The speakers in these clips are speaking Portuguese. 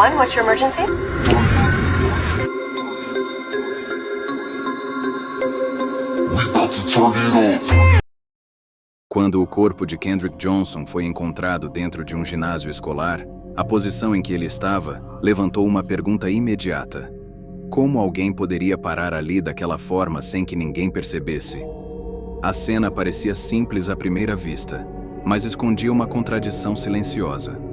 911, what's your emergency? Quando o corpo de Kendrick Johnson foi encontrado dentro de um ginásio escolar, a posição em que ele estava levantou uma pergunta imediata. Como alguém poderia parar ali daquela forma sem que ninguém percebesse? A cena parecia simples à primeira vista, mas escondia uma contradição silenciosa.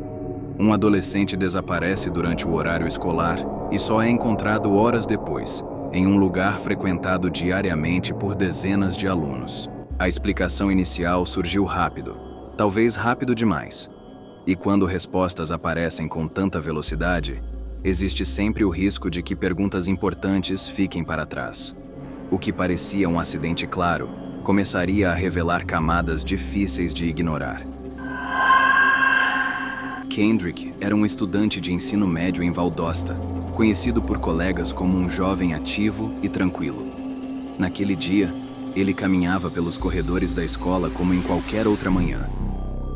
Um adolescente desaparece durante o horário escolar e só é encontrado horas depois, em um lugar frequentado diariamente por dezenas de alunos. A explicação inicial surgiu rápido, talvez rápido demais. E quando respostas aparecem com tanta velocidade, existe sempre o risco de que perguntas importantes fiquem para trás. O que parecia um acidente claro começaria a revelar camadas difíceis de ignorar. Kendrick era um estudante de ensino médio em Valdosta, conhecido por colegas como um jovem ativo e tranquilo. Naquele dia, ele caminhava pelos corredores da escola como em qualquer outra manhã.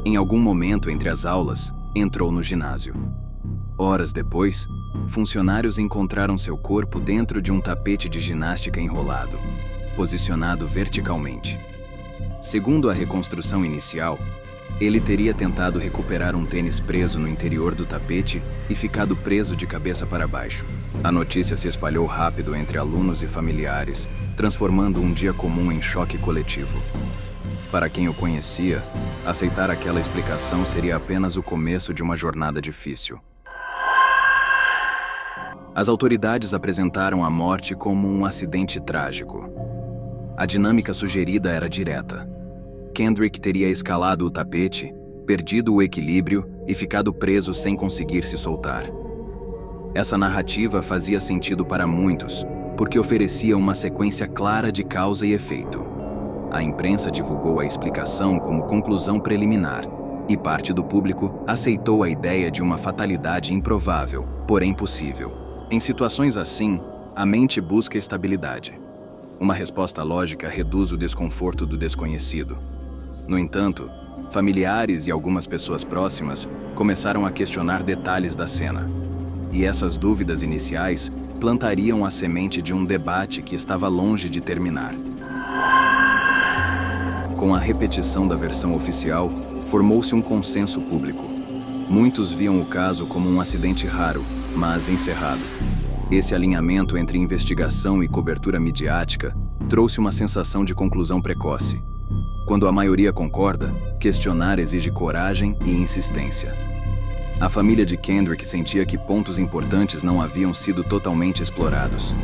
Em algum momento entre as aulas, entrou no ginásio. Horas depois, funcionários encontraram seu corpo dentro de um tapete de ginástica enrolado, posicionado verticalmente. Segundo a reconstrução inicial, ele teria tentado recuperar um tênis preso no interior do tapete e ficado preso de cabeça para baixo. A notícia se espalhou rápido entre alunos e familiares, transformando um dia comum em choque coletivo. Para quem o conhecia, aceitar aquela explicação seria apenas o começo de uma jornada difícil. As autoridades apresentaram a morte como um acidente trágico. A dinâmica sugerida era direta. Kendrick teria escalado o tapete, perdido o equilíbrio e ficado preso sem conseguir se soltar. Essa narrativa fazia sentido para muitos, porque oferecia uma sequência clara de causa e efeito. A imprensa divulgou a explicação como conclusão preliminar, e parte do público aceitou a ideia de uma fatalidade improvável, porém possível. Em situações assim, a mente busca estabilidade. Uma resposta lógica reduz o desconforto do desconhecido. No entanto, familiares e algumas pessoas próximas começaram a questionar detalhes da cena. E essas dúvidas iniciais plantariam a semente de um debate que estava longe de terminar. Com a repetição da versão oficial, formou-se um consenso público. Muitos viam o caso como um acidente raro, mas encerrado. Esse alinhamento entre investigação e cobertura midiática trouxe uma sensação de conclusão precoce. Quando a maioria concorda, questionar exige coragem e insistência. A família de Kendrick sentia que pontos importantes não haviam sido totalmente explorados.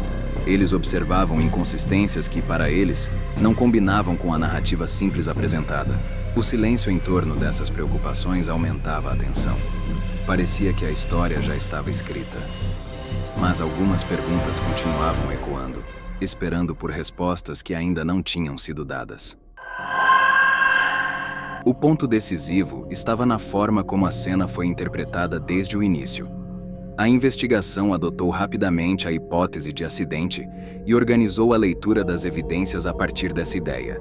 Eles observavam inconsistências que, para eles, não combinavam com a narrativa simples apresentada. O silêncio em torno dessas preocupações aumentava a tensão. Parecia que a história já estava escrita. Mas algumas perguntas continuavam ecoando, esperando por respostas que ainda não tinham sido dadas. O ponto decisivo estava na forma como a cena foi interpretada desde o início. A investigação adotou rapidamente a hipótese de acidente e organizou a leitura das evidências a partir dessa ideia.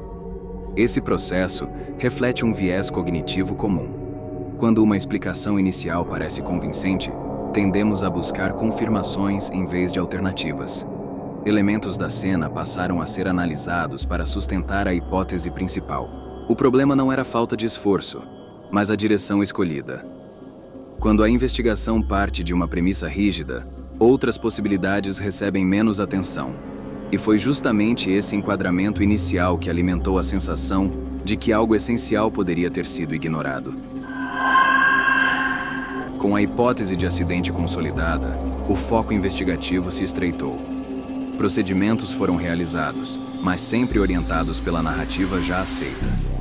Esse processo reflete um viés cognitivo comum. Quando uma explicação inicial parece convincente, tendemos a buscar confirmações em vez de alternativas. Elementos da cena passaram a ser analisados para sustentar a hipótese principal. O problema não era falta de esforço, mas a direção escolhida. Quando a investigação parte de uma premissa rígida, outras possibilidades recebem menos atenção. E foi justamente esse enquadramento inicial que alimentou a sensação de que algo essencial poderia ter sido ignorado. Com a hipótese de acidente consolidada, o foco investigativo se estreitou. Procedimentos foram realizados, mas sempre orientados pela narrativa já aceita.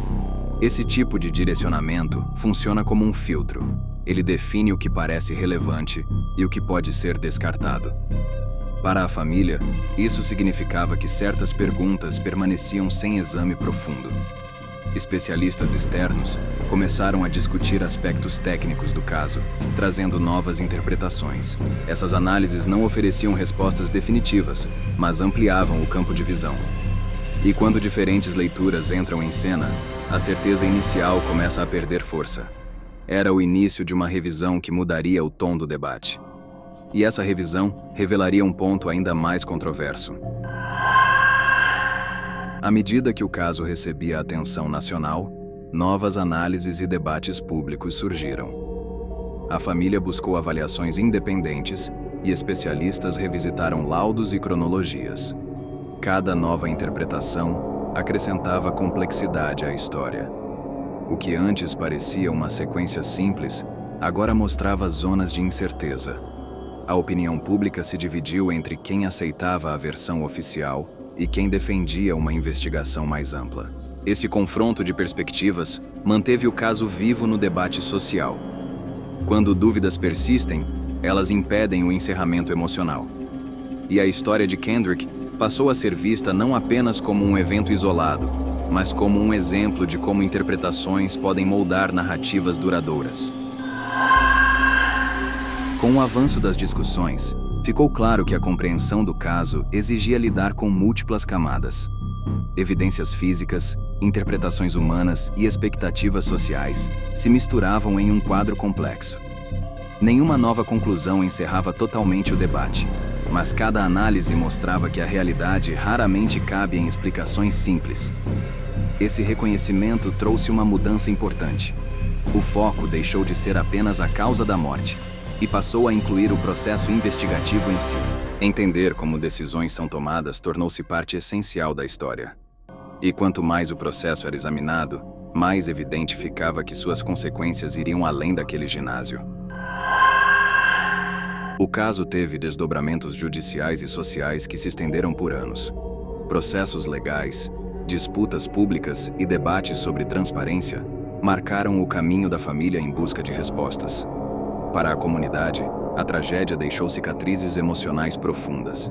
Esse tipo de direcionamento funciona como um filtro. Ele define o que parece relevante e o que pode ser descartado. Para a família, isso significava que certas perguntas permaneciam sem exame profundo. Especialistas externos começaram a discutir aspectos técnicos do caso, trazendo novas interpretações. Essas análises não ofereciam respostas definitivas, mas ampliavam o campo de visão. E quando diferentes leituras entram em cena, a certeza inicial começa a perder força. Era o início de uma revisão que mudaria o tom do debate. E essa revisão revelaria um ponto ainda mais controverso. À medida que o caso recebia atenção nacional, novas análises e debates públicos surgiram. A família buscou avaliações independentes e especialistas revisitaram laudos e cronologias. Cada nova interpretação acrescentava complexidade à história. O que antes parecia uma sequência simples, agora mostrava zonas de incerteza. A opinião pública se dividiu entre quem aceitava a versão oficial e quem defendia uma investigação mais ampla. Esse confronto de perspectivas manteve o caso vivo no debate social. Quando dúvidas persistem, elas impedem o encerramento emocional. E a história de Kendrick passou a ser vista não apenas como um evento isolado, mas como um exemplo de como interpretações podem moldar narrativas duradouras. Com o avanço das discussões, ficou claro que a compreensão do caso exigia lidar com múltiplas camadas. Evidências físicas, interpretações humanas e expectativas sociais se misturavam em um quadro complexo. Nenhuma nova conclusão encerrava totalmente o debate, mas cada análise mostrava que a realidade raramente cabe em explicações simples. Esse reconhecimento trouxe uma mudança importante. O foco deixou de ser apenas a causa da morte e passou a incluir o processo investigativo em si. Entender como decisões são tomadas tornou-se parte essencial da história. E quanto mais o processo era examinado, mais evidente ficava que suas consequências iriam além daquele ginásio. O caso teve desdobramentos judiciais e sociais que se estenderam por anos. Processos legais, disputas públicas e debates sobre transparência marcaram o caminho da família em busca de respostas. Para a comunidade, a tragédia deixou cicatrizes emocionais profundas.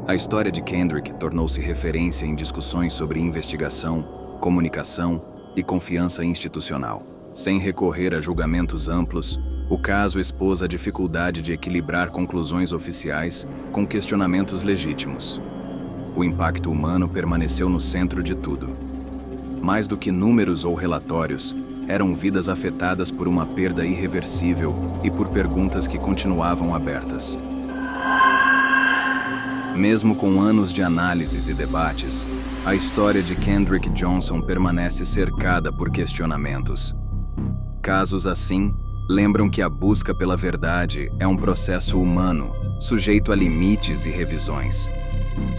A história de Kendrick tornou-se referência em discussões sobre investigação, comunicação e confiança institucional. Sem recorrer a julgamentos amplos, o caso expôs a dificuldade de equilibrar conclusões oficiais com questionamentos legítimos. O impacto humano permaneceu no centro de tudo. Mais do que números ou relatórios, eram vidas afetadas por uma perda irreversível e por perguntas que continuavam abertas. Mesmo com anos de análises e debates, a história de Kendrick Johnson permanece cercada por questionamentos. Casos assim lembram que a busca pela verdade é um processo humano, sujeito a limites e revisões.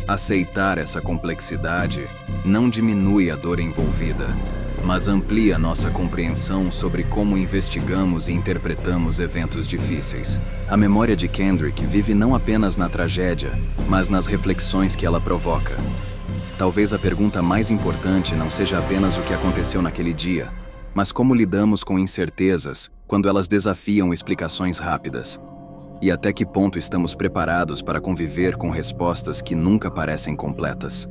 Aceitar essa complexidade não diminui a dor envolvida, mas amplia nossa compreensão sobre como investigamos e interpretamos eventos difíceis. A memória de Kendrick vive não apenas na tragédia, mas nas reflexões que ela provoca. Talvez a pergunta mais importante não seja apenas o que aconteceu naquele dia, mas como lidamos com incertezas quando elas desafiam explicações rápidas. E até que ponto estamos preparados para conviver com respostas que nunca parecem completas.